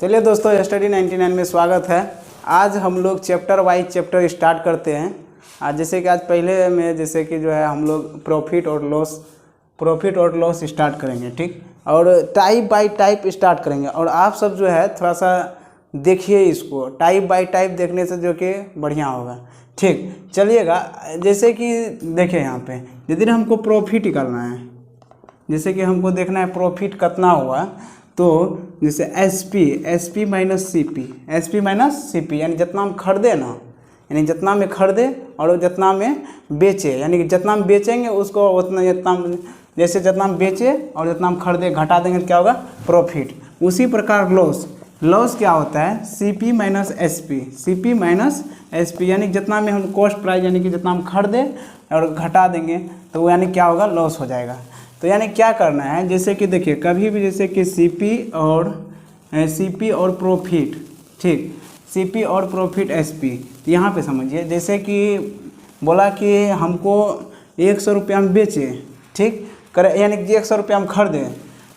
चलिए दोस्तों, स्टडी 99 में स्वागत है। आज हम लोग चैप्टर वाइज चैप्टर स्टार्ट करते हैं। आज जैसे कि आज पहले में जैसे कि जो है हम लोग प्रॉफिट और लॉस स्टार्ट करेंगे, ठीक, और टाइप बाय टाइप स्टार्ट करेंगे। और आप सब जो है थोड़ा सा देखिए, इसको टाइप बाय टाइप देखने से जो कि बढ़िया होगा, ठीक। चलिएगा, जैसे कि देखिए यहाँ पे यदि हमको प्रॉफिट निकालना है, जैसे कि हमको देखना है प्रॉफिट कितना हुआ, तो जैसे S P minus C P यानी जितना हम खरीदे ना, यानी जितना में खरीदे और जितना में बेचे, यानी कि जितना हम बेचेंगे उसको उतना, जैसे जितना हम बेचे और जितना हम खरीदे घटा देंगे तो क्या होगा, प्रॉफिट। उसी प्रकार लॉस क्या होता है, C P minus S P यानी जितना में हम कॉस्ट प्राइस यानी कि जितना हम खरीदे और घटा देंगे तो वो यानी क्या होगा, लॉस हो जाएगा। तो यानी क्या करना है, जैसे कि देखिए कभी भी जैसे कि सी पी और प्रॉफिट, ठीक, सी पी और प्रॉफिट एस पी, यहाँ पे समझिए जैसे कि बोला कि हमको 100 रुपये हम बेचे, ठीक, करे यानी कि 100 रुपये हम खरीदे,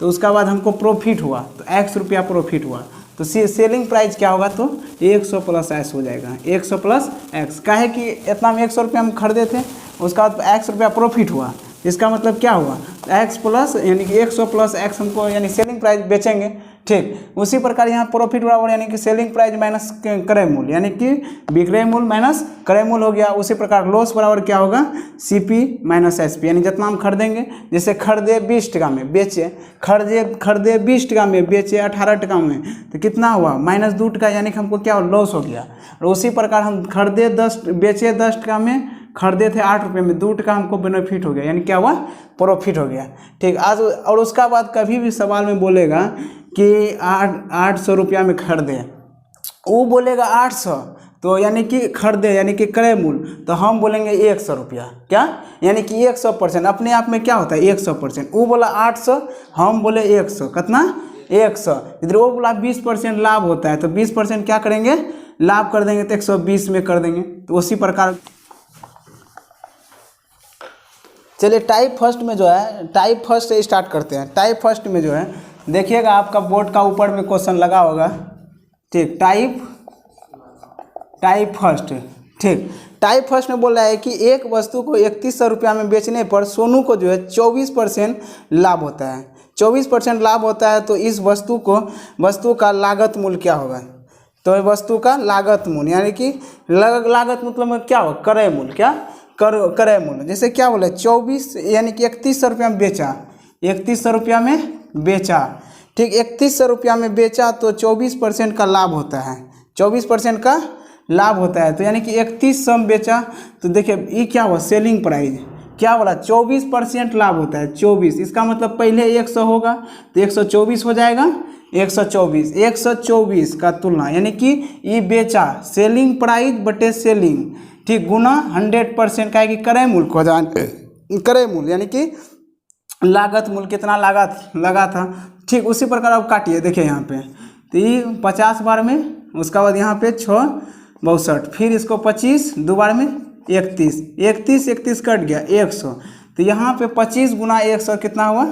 तो उसका बाद हमको प्रॉफिट हुआ तो x रुपया प्रॉफिट हुआ, तो सेलिंग प्राइस क्या होगा, तो 100 प्लस x हो जाएगा, 100 प्लस x। काहे कि इतना में 100 रुपये हम खरीदे थे, उसका बाद x रुपया प्रॉफिट हुआ, इसका मतलब क्या हुआ, x प्लस यानी कि 100 प्लस x हमको यानी सेलिंग प्राइस बेचेंगे, ठीक। उसी प्रकार यहाँ प्रॉफिट बराबर यानी कि सेलिंग प्राइस माइनस क्रय मूल्य यानी कि विक्रय मूल्य माइनस क्रय मूल्य हो गया। उसी प्रकार लॉस बराबर क्या होगा, C P minus S P यानी जितना हम खरीदेंगे, जैसे खरीदे 20 टका में बेचे, खरीदे 20 टका में बेचे 18 टका में, तो कितना हुआ, -2 टका, यानी कि हमको क्या लॉस हो गया। और उसी प्रकार हम बेचे 10 टका में, खरीदे थे 8 रुपये में, 2 टका हमको बेनिफिट हो गया, यानी क्या हुआ, प्रॉफिट हो गया, ठीक। आज और उसका बाद कभी भी सवाल में बोलेगा कि 800 रुपया में खरीदे, वो बोलेगा 800, तो यानी कि खरीदे यानी कि क्रय मूल्य, तो हम बोलेंगे 100 रुपया, क्या यानी कि 100%, अपने आप में क्या होता है 100%। वो बोला 800, हम बोले 100, कितना 100। इधर वो बोला 20% लाभ होता है, तो 20% क्या करेंगे, लाभ कर देंगे, तो 120 में कर देंगे। तो उसी प्रकार चलिए टाइप फर्स्ट में जो है, टाइप फर्स्ट से स्टार्ट करते हैं। टाइप फर्स्ट में जो है देखिएगा, आपका बोर्ड का ऊपर में क्वेश्चन लगा होगा, ठीक, टाइप फर्स्ट, ठीक। टाइप फर्स्ट में बोल रहा है कि एक वस्तु को 3100 रुपया में बेचने पर सोनू को जो है 24% लाभ होता है, 24% लाभ होता है। तो इस वस्तु का लागत मूल्य क्या होगा, तो वस्तु का लागत मूल्य यानी कि लागत मतलब क्या होगा, क्रय मूल्य, क्या क्रय मूल्य। जैसे क्या बोले 24 यानी कि 3100 रुपया में बेचा, 3100 रुपया में बेचा, ठीक, 3100 रुपया में बेचा, तो 24% का लाभ होता है, 24% का लाभ होता है। तो यानी कि 3100 में बेचा, तो देखिए ये क्या हुआ, सेलिंग प्राइस क्या बोला, 24% लाभ होता है, 24, इसका मतलब पहले 100 होगा तो 124 हो जाएगा, 124 का तुलना यानी कि ये बेचा, सेलिंग प्राइस बटे सेलिंग, ठीक, गुना 100% का है कि क्रय मूल्य को जान, क्रय मूल्य यानी कि लागत मूल्य कितना लागत लगा था, ठीक। उसी प्रकार अब काटिए, देखिए यहाँ पे तो ये 50 बार में, उसका बाद यहाँ पे 6 62, फिर इसको 25 2 बार में 31 कट गया 100, तो यहाँ पे 25 गुना 100 कितना हुआ,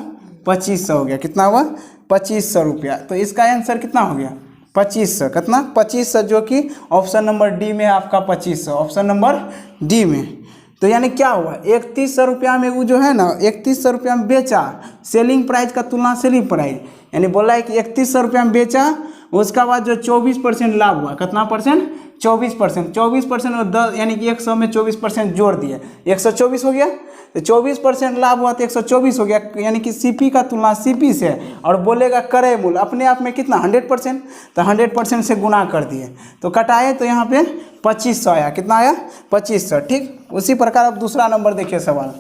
2500 हो गया, कितना हुआ 2500 रुपया। तो इसका आंसर कितना हो गया, 2500, कितना 2500, जो कि ऑप्शन नंबर डी में आपका 2500, ऑप्शन नंबर डी में। तो यानी क्या हुआ, 3100 रुपया में वो जो है ना, 3100 रुपया में बेचा, सेलिंग प्राइस का तुलना सेलिंग प्राइस, यानी बोला है कि 3100 रुपया में बेचा, उसका बाद जो 24% लाभ हुआ, कितना परसेंट, 24% और 10 यानी कि 100 में 24% जोड़ दिए, 124 हो गया। तो 24% लाभ हुआ तो 124 हो गया, यानी कि सीपी का तुलना सीपी से, और बोलेगा क्रय मूल्य अपने आप में कितना 100%, तो 100% से गुना कर दिए, तो कटाए, तो यहाँ पे 2500 आया, कितना आया 2500, ठीक। उसी प्रकार अब दूसरा नंबर देखिए सवाल।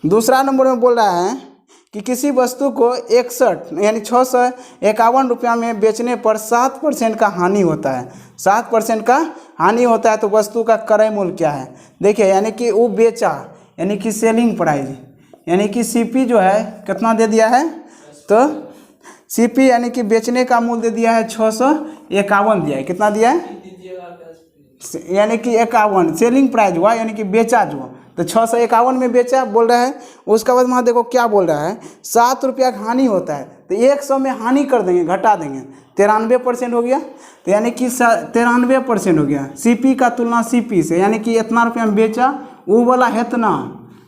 दूसरा नंबर में बोल रहा है कि किसी वस्तु को 61 यानी 651 रुपया में बेचने पर 7% का हानि होता है, 7% का हानि होता है, तो वस्तु का क्रय मूल्य क्या है। देखिए यानी कि वो बेचा यानी कि सेलिंग प्राइस, यानी कि सीपी जो है कितना दे दिया है, तो सीपी यानी कि बेचने का मूल्य दे दिया है 651 दिया है, कितना दिया है, यानी कि 51 सेलिंग प्राइस हुआ, यानी कि बेचा जो, तो 651 में बेचा बोल रहा है। उसके बाद वहाँ देखो क्या बोल रहा है, 7 रुपया का हानि होता है, तो 100 में हानि कर देंगे, घटा देंगे, 93% हो गया। तो यानी कि 93% हो गया CP का तुलना CP से, यानी कि इतना रुपया में बेचा, वो बोला इतना,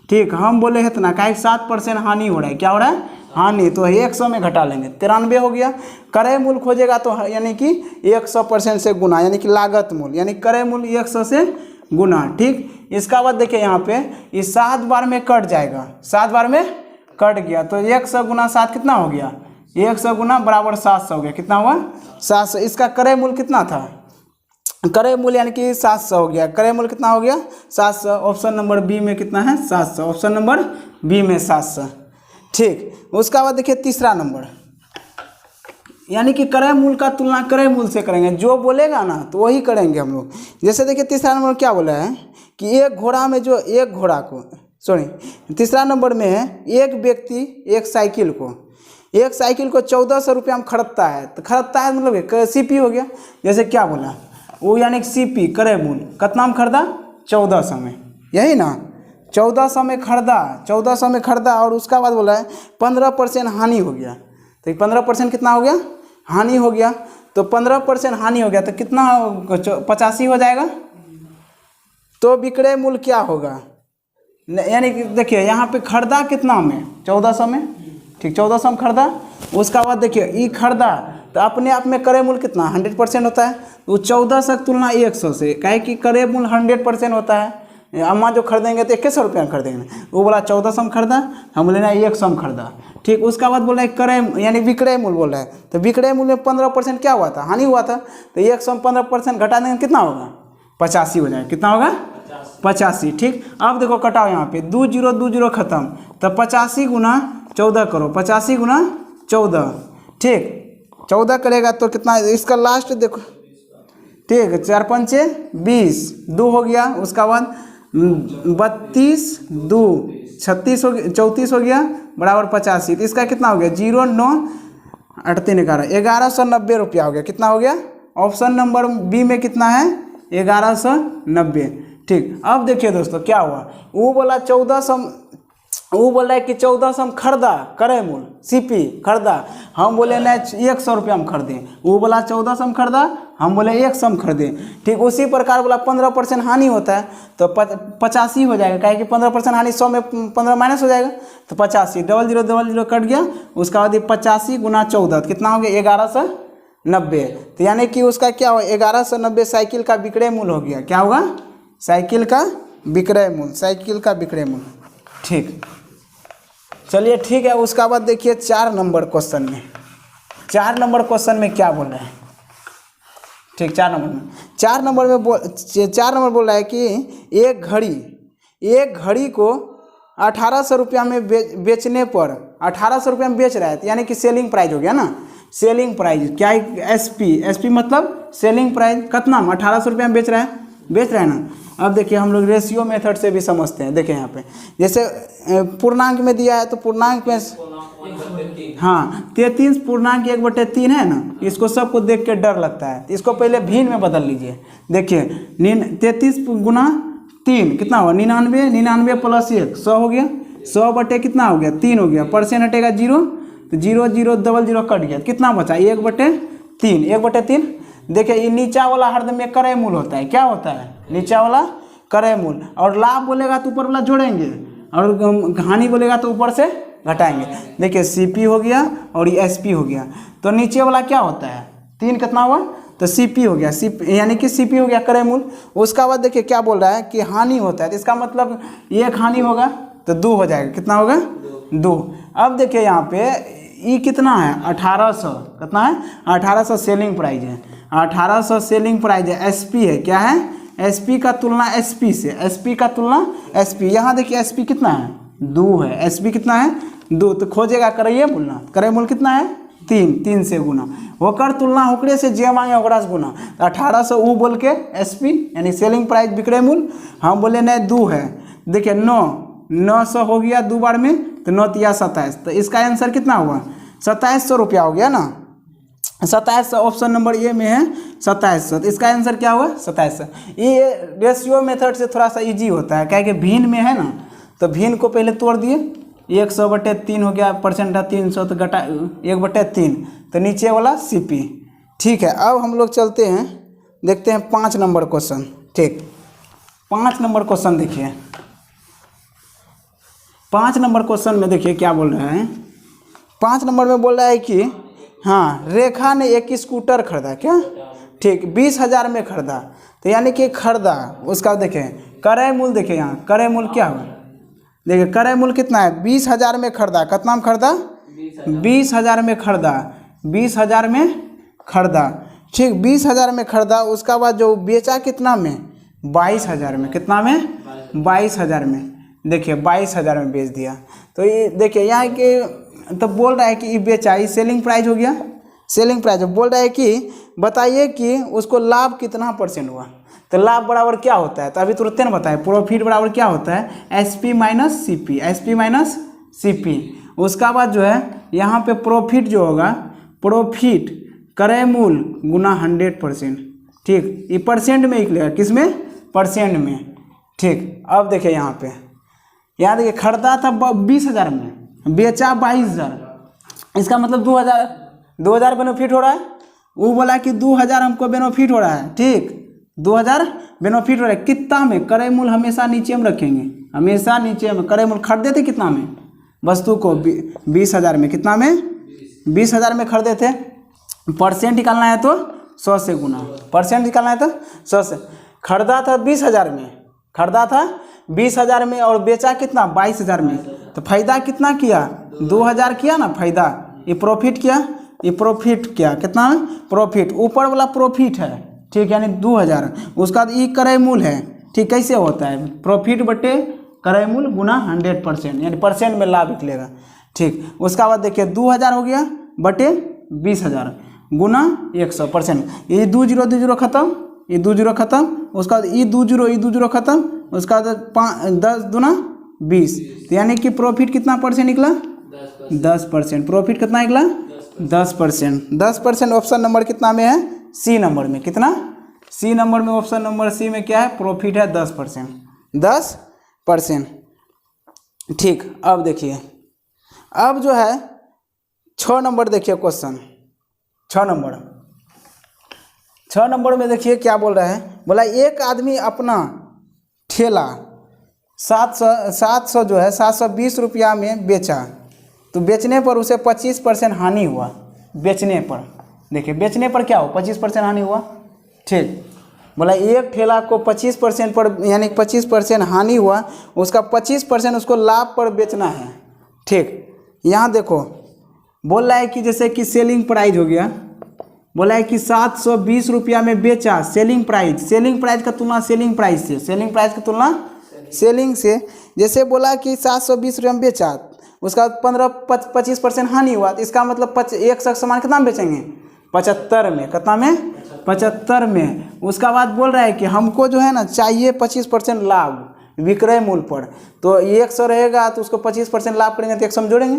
ठीक, हम बोले इतना, का 7% हानि हो रहा है, क्या हो रहा है, हानि, तो 100 में घटा लेंगे, 93 हो गया। क्रय मूल्य खोजेगा तो यानी कि 100% से गुना, यानी कि लागत मूल्य, यानी क्रय मूल्य 100 से गुना, ठीक। इसका बाद देखिए यहाँ पे ये 7 बार में कट जाएगा, 7 बार में कट गया, तो 100 गुना 7 कितना हो गया, 100 गुना बराबर 700 हो गया, कितना हुआ 700। इसका क्रय मूल्य कितना था, क्रय मूल्य यानी कि 700 हो गया, क्रय मूल्य कितना हो गया 700। ऑप्शन नंबर बी में कितना है 700, ऑप्शन नंबर बी में 700, ठीक। उसका बाद देखिए तीसरा नंबर, यानी कि क्रय मूल्य का तुलना क्रय मूल्य से करेंगे, जो बोलेगा ना तो वही करेंगे हम लोग। जैसे देखिए तीसरा नंबर क्या बोला है कि एक घोड़ा में जो एक घोड़ा को, सॉरी तीसरा नंबर में है एक व्यक्ति एक साइकिल को 1400 रुपया में खरीदता है, तो खरीदता है मतलब CP हो गया। जैसे क्या बोला वो, यानी कि CP क्रय मूल्य कितना में खरीदा 1400 में, यही ना 1400 में खरीदा, 1400 में खरीदा, और उसका बाद बोला है 15% हानि हो गया, तो 15% कितना हो गया हानि हो गया, तो 15% हानि हो गया तो कितना 85 हो जाएगा। तो विक्रय मूल्य क्या होगा, यानी कि देखिए यहाँ पे खरीदा कितना में 1400 में, ठीक 1400 में खरीदा। उसका बाद देखिए ये खरीदा तो अपने आप में क्रय मूल्य कितना 100% होता है, वो 1400 की तुलना 100 से, काहे कि क्रय मूल्य 100% होता है। अम्मा जो खरीदेंगे तो 2100 रुपया में खरीदेंगे, वो बोला 1400 में खरीदा, हम बोले ना 100 में खरीदा, ठीक। उसका बाद बोला क्रय यानी विक्रय मूल्य बोल रहा है, तो विक्रय मूल्य में 15% क्या हुआ था हानि हुआ था, तो 100 में 15% घटा देंगे कितना होगा 85 हो जाएगा, कितना होगा 85, ठीक। अब देखो कटाओ यहाँ पे 20 खत्म, तो 85 गुना 14 करो, 85 गुना 14, ठीक 14 करेगा तो कितना, इसका लास्ट देखो, ठीक 4 पंचे 20, 2 हो गया। उसका बाद 32 2 36 हो गया, 34 हो गया बराबर 85, तो इसका कितना हो गया 0 9 8 3 11 1190 रुपया हो गया, कितना हो गया ऑप्शन नंबर बी में कितना है 1190, ठीक। अब देखिए दोस्तों क्या हुआ, वो बोला 1400, वो बोल रहा है कि 1400 में खरीदा क्रय मूल्य CP खरीदा, हम बोले ना 100 रुपया में खरीदे, वो बोला 1400 में खरीदा, हम बोले 100 में खरीदे, ठीक। उसी प्रकार बोला 15% हानि होता है तो 85 हो जाएगा, काहे कि 15% हानि 100 में 15 माइनस हो जाएगा, तो 85 0000 कट गया। उसका बाद 85 गुना 14 कितना हो गया 1190, तो यानी कि उसका क्या हुआ 1190 साइकिल का विक्रय मूल्य हो गया, क्या होगा साइकिल का विक्रय मूल्य, साइकिल का विक्रय मूल्य, ठीक। चलिए ठीक है। उसका बाद देखिए 4 नंबर क्वेश्चन में, 4 नंबर क्वेश्चन में क्या बोल रहा है, ठीक 4 नंबर में बोल रहा है कि एक घड़ी को 1800 रुपया में बेचने पर 1800 रुपया में बेच रहा है, यानी कि सेलिंग प्राइस हो गया ना, सेलिंग प्राइस क्या है SP मतलब सेलिंग प्राइस, कितना 1800 रुपया में बेच रहा है ना। अब देखिए हम लोग रेशियो मेथड से भी समझते हैं, देखिए यहाँ पे जैसे पूर्णांक में दिया है तो पूर्णांक में हाँ 33 पूर्णांक 1/3 है ना, इसको सबको देख के डर लगता है, इसको पहले भिन्न में बदल लीजिए। देखिए 33 गुना 3 कितना हुआ 99, 99 प्लस 1 100 हो गया, 100 बटे कितना हो गया 3 हो गया, परसेंट हटेगा 0, तो 0 0 00 कट गया, कितना बचा 1/3, 1/3। देखिए ये नीचा वाला हरदम में क्रय मूल्य होता है, क्या होता है नीचा वाला क्रय मूल्य, और लाभ बोलेगा तो ऊपर वाला जोड़ेंगे, और हानि बोलेगा तो ऊपर से घटाएंगे। देखिए CP हो गया और ये SP हो गया, तो नीचे वाला क्या होता है 3 कितना हुआ, तो CP हो गया, यानी कि CP हो गया क्रय मूल्य। उसका बाद देखिए क्या बोल रहा है कि हानि होता है, तो इसका मतलब 1 हानि होगा तो 2 हो जाएगा, कितना होगा 2। अब देखिए यहाँ पे ये कितना है 1800, कितना है 1800 सेलिंग प्राइस है, 1800 सेलिंग प्राइस है, SP है, क्या है SP का तुलना SP से, SP का तुलना SP, यहाँ देखिए SP कितना है 2 है, SP कितना है 2, तो खोजेगा क्रय मूल्य, क्रय मूल्य कितना है 3 से गुना, होकर तुलना होकरे से जे मांगे ओकरा से गुना, तो 1800 वो बोल के SP यानी सेलिंग प्राइस विक्रय मूल्य, हम बोले नहीं 2 है। देखिए 900 हो गया 2 बार में, तो 9 तिया 27, तो इसका आंसर कितना हुआ 2700 रुपया हो गया ना, 2700 ऑप्शन नंबर ए में है 2700, तो इसका आंसर क्या हुआ 2700। ये रेशियो मेथड से थोड़ा सा इजी होता है, क्या कि भिन्न में है ना, तो भिन्न को पहले तोड़ दिए, 100/3 हो गया, परसेंट था 300 तो घटा 1/3, तो नीचे वाला CP। ठीक है, अब हम लोग चलते हैं, देखते हैं 5 नंबर क्वेश्चन। ठीक, 5 नंबर क्वेश्चन देखिए। 5 नंबर क्वेश्चन में देखिए क्या बोल रहे हैं। 5 नंबर में बोल रहा है कि हाँ, रेखा ने एक स्कूटर खरीदा। क्या? ठीक, 20,000 में खरीदा। तो यानी कि खरीदा, उसका देखें क्रय मूल्य, देखें यहाँ क्रय मूल्य क्या हुआ, देखिए क्रय मूल्य कितना है, 20,000 में खरीदा। कितना में खरीदा? 20,000 में खरीदा। 20,000 में खरीदा। ठीक, 20,000 में खरीदा। उसका बाद जो बेचा कितना में, 22,000 में। कितना में? 22,000 में। देखिए 22,000 में बेच दिया। तो ये देखिए यहाँ के तो बोल रहा है कि ये बेचा, ये सेलिंग प्राइस हो गया। सेलिंग प्राइस बोल रहा है कि बताइए कि उसको लाभ कितना % हुआ। तो लाभ बराबर क्या होता है, तो अभी तुरंत ना बताए, प्रॉफिट बराबर क्या होता है, SP minus CP। SP minus CP। उसका बाद जो है यहाँ पे प्रॉफिट जो होगा, प्रॉफिट क्रय मूल्य गुना 100%। ठीक, ये परसेंट में निकलेगा, किस में? परसेंट में। ठीक, अब देखिए यहाँ पे, यहाँ देखिए खरीदा था 20,000 में, बेचा 22,000, इसका मतलब 2,000 बेनिफिट हो रहा है। वो बोला कि 2,000 हमको बेनिफिट हो रहा है। ठीक, 2,000 बेनिफिट हो रहा है। कितना में? क्रय मूल्य हमेशा नीचे में रखेंगे, हमेशा नीचे में। क्रय मूल्य खरीदे थे कितना में वस्तु को? 20,000 में। कितना में? 20,000 में खरीदे थे। परसेंट निकालना है तो 100 से गुना, परसेंट निकालना है तो 100 से। खरीदा था 20,000 में, खरीदा था 20,000 में और बेचा कितना? 22,000 में। तो फायदा कितना किया? 2,000 किया ना फायदा। ये प्रॉफिट किया, ये प्रॉफिट किया। कितना? प्रॉफिट। ऊपर वाला प्रॉफिट है। ठीक, यानी 2,000। उसका ये क्रय मूल्य है। ठीक, कैसे होता है? प्रॉफिट बटे क्रय मूल्य गुना 100%, यानी परसेंट में लाभ निकलेगा। ठीक, उसका बाद देखिए 2,000 हो गया बटे 20,000 गुना 100%। ये 2 0 खत्म, ये 2 0 खत्म। उसका बाद ये 2 0 खत्म। उसका बाद 10 दूना 20। तो यानी कि प्रॉफिट कितना % निकला? 10%। प्रॉफिट कितना निकला? 10%। 10% ऑप्शन नंबर कितना में है? C नंबर में। कितना? C नंबर में। ऑप्शन नंबर C में क्या है? प्रॉफिट है 10%। 10%। ठीक, अब देखिए, अब जो है 6 नंबर देखिए क्वेश्चन। 6 नंबर में देखिए क्या बोल रहा है। बोला एक आदमी अपना ठेला 700 जो है 720 रुपया में बेचा। तो बेचने पर उसे 25% हानि हुआ। बेचने पर, देखिए बेचने पर क्या हो, 25% हानि हुआ। ठीक, बोला एक ठेला को 25% पर, यानी 25% हानि हुआ, उसका 25% उसको लाभ पर बेचना है। ठीक, यहाँ देखो बोल रहा है कि जैसे कि सेलिंग प्राइस हो गया, बोला है कि 720 रुपया में बेचा। सेलिंग प्राइस का तुलना सेलिंग प्राइस से, सेलिंग प्राइस की तुलना सेलिंग से। जैसे बोला कि 720 रुपया में बेचा, उसका 25% हानि हुआ, तो इसका मतलब 100 सामान कितना में बेचेंगे? 75 में। कितना में? 75 में। उसका बाद बोल रहा है कि हमको जो है ना चाहिए 25% लाभ विक्रय मूल्य पर। तो 100 रहेगा तो उसको 25% लाभ करेंगे तो 100 में जोड़ेंगे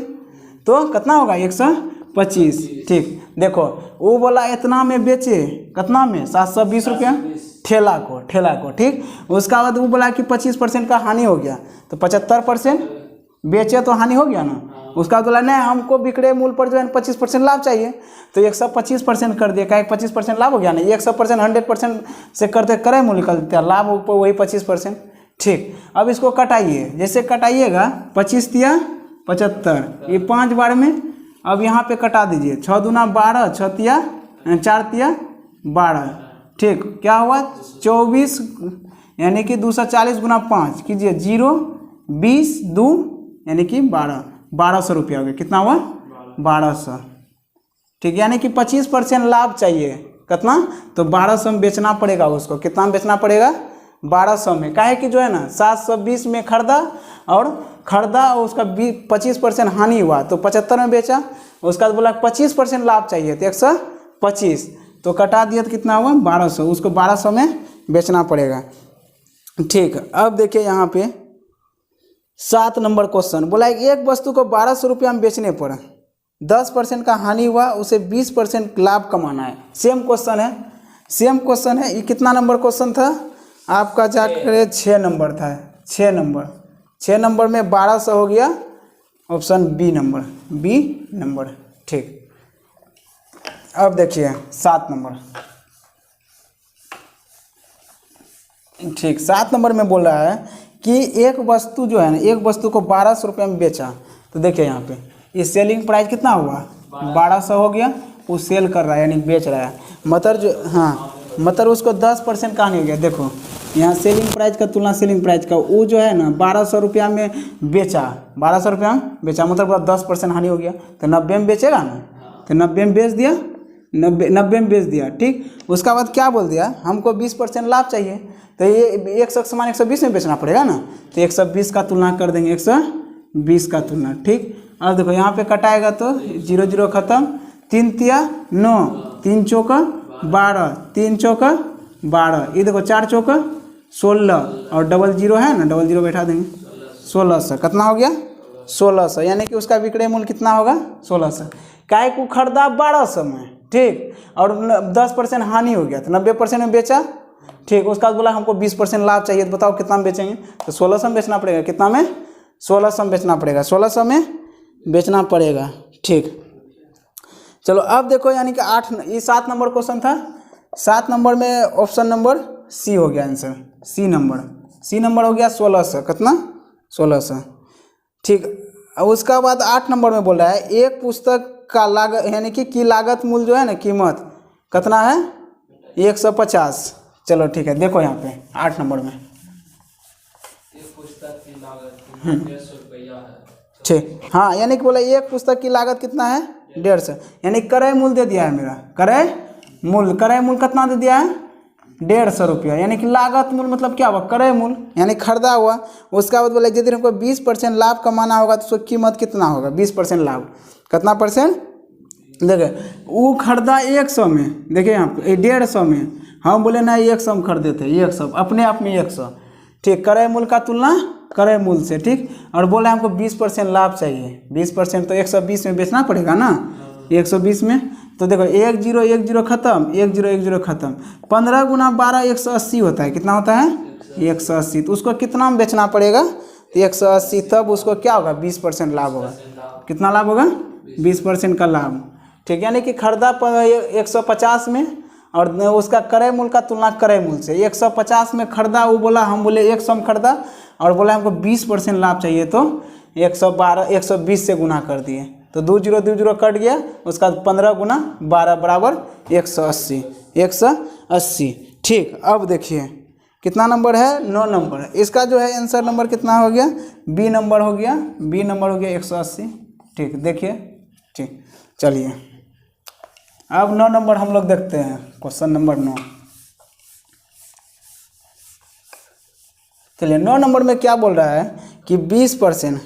तो कितना होगा? 125। ठीक, देखो वो बोला इतना में बेचे, कितना में? 720 रुपया ठेला को। ठीक, उसका बाद वो बोला कि 25% का हानि हो गया, तो 75% बेचे तो हानि हो गया ना। उसका बोला नहीं, हमको विक्रय मूल्य पर जो है 25% लाभ चाहिए, तो 125% कर दिया। क्या 25% लाभ हो गया ना? 100% 100% से करते क्रय मूल्य निकल देता है, लाभ ऊपर वही 25%। ठीक, अब इसको कटाइए, जैसे कटाइएगा 25 तिया 75, ये 5 बार में। अब यहाँ पे कटा दीजिए, 6 दूना 12, 6 तिया 4 तिया 12। ठीक, क्या हुआ? 24, यानी कि 240 गुना 5 कीजिए, 0 20 2 यानी कि 1200 रुपया हो गया। कितना हुआ? 1200। ठीक, यानी कि 25% लाभ चाहिए। कितना? तो 1200 में बेचना पड़ेगा उसको। कितना में बेचना पड़ेगा? 1200 में। काहे कि जो है ना 720 में खरीदा और उसका 25% हानि हुआ, तो 75 में बेचा। उसका बोला 25% लाभ चाहिए, तो 125, तो कटा दिया तो कितना हुआ? 1200। उसको 1200 में बेचना पड़ेगा। ठीक, अब देखिए यहाँ पे 7 नंबर क्वेश्चन। बोला एक वस्तु को 1200 रुपया में बेचने पर 10% का हानि हुआ, उसे 20% लाभ कमाना है। सेम क्वेश्चन है। ये कितना नंबर क्वेश्चन था आपका? जाकर 6 नंबर था। 6 नंबर में 1200 हो गया ऑप्शन बी नंबर। ठीक, अब देखिए 7 नंबर। ठीक, 7 नंबर में बोल रहा है कि एक वस्तु जो है ना, एक वस्तु को 1200 रुपये में बेचा। तो देखिए यहाँ पे ये सेलिंग प्राइस कितना हुआ, 1200 हो गया। वो सेल कर रहा है यानी बेच रहा है, मतलब जो हाँ मतलब उसको 10% कहानी हो गया। देखो यहाँ सेलिंग प्राइस का तुलना सेलिंग प्राइस का, वो जो है ना 1200 रुपया में बेचा, 1200 रुपया में बेचा, मतलब 10% हानि हो गया। तो 90 में बेचेगा ना, तो 90 में बेच दिया, 90 में बेच दिया। ठीक, उसका बाद क्या बोल दिया, हमको 20% लाभ चाहिए। तो ये 100 सामान 120 में बेचना पड़ेगा ना, तो 120 का तुलना कर देंगे, 120 का तुलना। ठीक, अब देखो यहाँ पे कटाएगा तो 0 0 खत्म, 3 तिया 9, 3 चौका 12, 3 चौका 12, ये देखो 4 चौका 16 और डबल 0 है ना, डबल 0 बैठा देंगे, 1600। कितना हो गया, 1600, यानी कि उसका विक्रय मूल्य कितना होगा, 1600। काय को खरीदा 1200 में, ठीक, और 10% हानि हो गया, तो 90% में बेचा। ठीक, उसका बाद बोला हमको 20% लाभ चाहिए, तो बताओ कितना में बेचेंगे, तो 1600 में बेचना पड़ेगा। कितना में, 1600 में बेचना पड़ेगा, 1600 में बेचना पड़ेगा। ठीक, चलो अब देखो, यानी कि 8, ये 7 नंबर क्वेश्चन था। 7 नंबर में ऑप्शन नंबर सी हो गया आंसर, सी नंबर हो गया 1600। कितना, 1600। ठीक, अब उसका बाद 8 नंबर में बोल रहा है एक पुस्तक का लागत, यानी कि लागत मूल्य जो है ना, कीमत कितना है, 150। चलो ठीक है, देखो यहाँ पे 8 नंबर में एक पुस्तक की लागत 150 रुपया है। ठीक, हाँ, यानी कि बोला एक पुस्तक की लागत कितना है, 150, यानी क्रय मूल्य दे दिया है मेरा, क्रय मूल्य कितना दे दिया है, 150 रुपया। यानी कि लागत मूल्य मतलब क्या हुआ, क्रय मूल्य, यानी खरीदा हुआ। उसका बाद बोला यदि हमको 20% लाभ कमाना होगा तो उसकी कीमत कितना होगा, 20% लाभ, कितना परसेंट, देखिए वो खरीदा 100 में, देखिए यहाँ पे 150 में, हम बोले ना 100 में खरीदे थे, 100 अपने आप में 100। ठीक, क्रय मूल्य का तुलना क्रय मूल्य से। ठीक, और बोला हमको 20% लाभ चाहिए, 20% तो 120 में बेचना पड़ेगा ना, 120 में। तो देखो 1 0 1 0 खत्म, 1 0 1 0 खत्म, 15 गुना 12 180 होता है। कितना होता है, 180। तो उसको कितना में बेचना पड़ेगा, तो 180, तब उसको क्या होगा, 20% लाभ होगा। कितना लाभ होगा, 20% का लाभ। ठीक, यानी कि खरीदा 150 में, और उसका क्रय मूल्य का तुलना क्रय मूल्य से। 150 में खरीदा, वो बोला, हम बोले 100 में खरीदा, और बोला हमको 20% लाभ चाहिए, तो 120 से गुना कर दिए, तो 2 0 2 0 कट गया। उसका 15 गुना 12 बराबर 180। ठीक, अब देखिए कितना नंबर है, 9 नंबर। इसका जो है आंसर नंबर कितना हो गया, बी नंबर हो गया, 180। ठीक, देखिए। ठीक, चलिए अब 9 नंबर हम लोग देखते हैं, क्वेश्चन नंबर 9। चलिए 9 नंबर में क्या बोल रहा है कि 20%,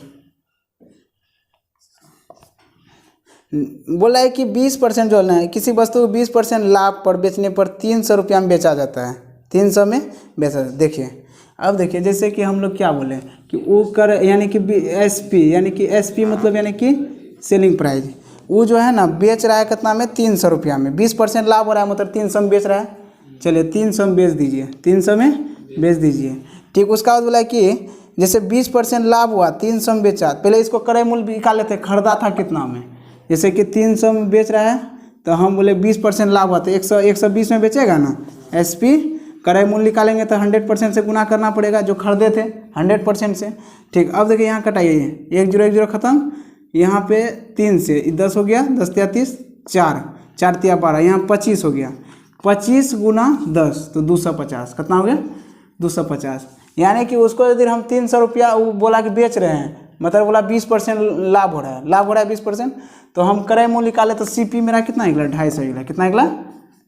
बोला है कि 20% जो है किसी वस्तु को 20% लाभ पर बेचने पर 300 रुपया में बेचा जाता है, 300 में बेचा। देखिए अब देखिए, जैसे कि हम लोग क्या बोले कि वो कर, यानी कि एसपी, यानी कि एसपी मतलब यानी कि सेलिंग प्राइस, वो जो है ना बेच रहा है कितना में, 300 रुपया में। 20% लाभ हो रहा है, मतलब 300 में बेच रहा है। चलिए 300 में बेच दीजिए, 300 में बेच दीजिए। ठीक, उसका बाद बोला कि जैसे 20% लाभ हुआ, 300 में बेचा, पहले इसको क्रय मूल्य निकाल लेते, खरीदा था कितना में। जैसे कि 300 में बेच रहा है, तो हम बोले 20% लाभ हुआ, तो 120 में बेचेगा ना, एसपी क्रय मूल्य निकालेंगे तो 100% से गुना करना पड़ेगा, जो खरीदे थे 100% से। ठीक, अब देखिए यहाँ कटाइए, 1 0 1 0 खत्म, यहाँ पे 3 से 10 हो गया, 10 तिया 30, 4 4 तिया 12, यहाँ 25 हो गया, 25 गुना 10 तो 250। कितना हो गया, 250। यानी कि उसको यदि हम 300 रुपया वो बोला कि बेच रहे हैं, मतलब बोला 20% लाभ हो रहा है, 20%, तो हम क्रय मूल्य निकाले तो सीपी मेरा कितना निकला, 250 निकला। कितना निकला,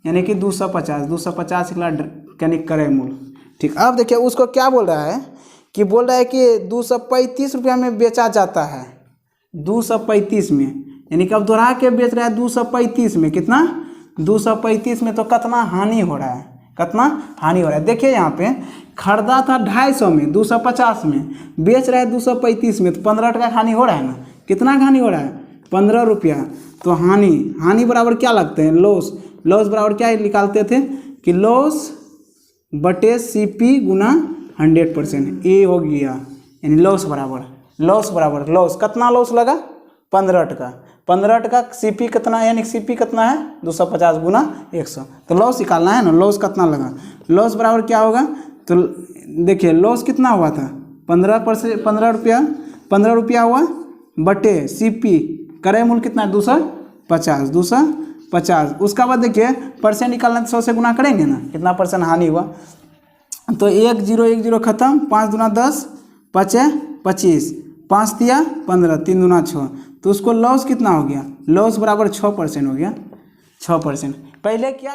यानी कि 250 निकला, यानी क्रय मूल्य। ठीक, अब देखिए उसको क्या बोल रहा है कि बोल रहा है कि 235 रुपया में बेचा जाता है, 235 में, यानी कि अब दोहरा के बेच रहा है 235 में। कितना, 235 में, तो कितना हानि हो रहा है, कितना हानि हो रहा है। देखिए यहाँ पे खरीदा था 250 में, 250 में, बेच रहा है 235 में, तो 15 टका हानि हो रहा है ना। कितना हानि हो रहा है, 15 रुपया। तो हानि बराबर क्या लगते हैं, लॉस बराबर क्या निकालते थे कि लॉस बटे सीपी गुना 100%, ए हो गया, यानी लॉस बराबर लॉस बराबर लॉस, कितना लॉस लगा 15 टका सीपी कितना है, यानी सीपी कितना है 250 गुना 100, तो लॉस निकालना है ना, लॉस कितना लगा, लॉस बराबर क्या होगा, तो देखिए लॉस कितना हुआ था 15 रुपया हुआ बटे सीपी क्रय मूल्य कितना है 250, उसका बाद देखिए परसेंट निकालना, 100 से गुना करेंगे ना, कितना परसेंट हानि हुआ, तो 1 0 खत्म, 5 दूना 10 5 25, 5 तिया 15, 3 दूना 6, तो उसको लॉस कितना हो गया, लॉस बराबर 6% हो गया, 6%। पहले क्या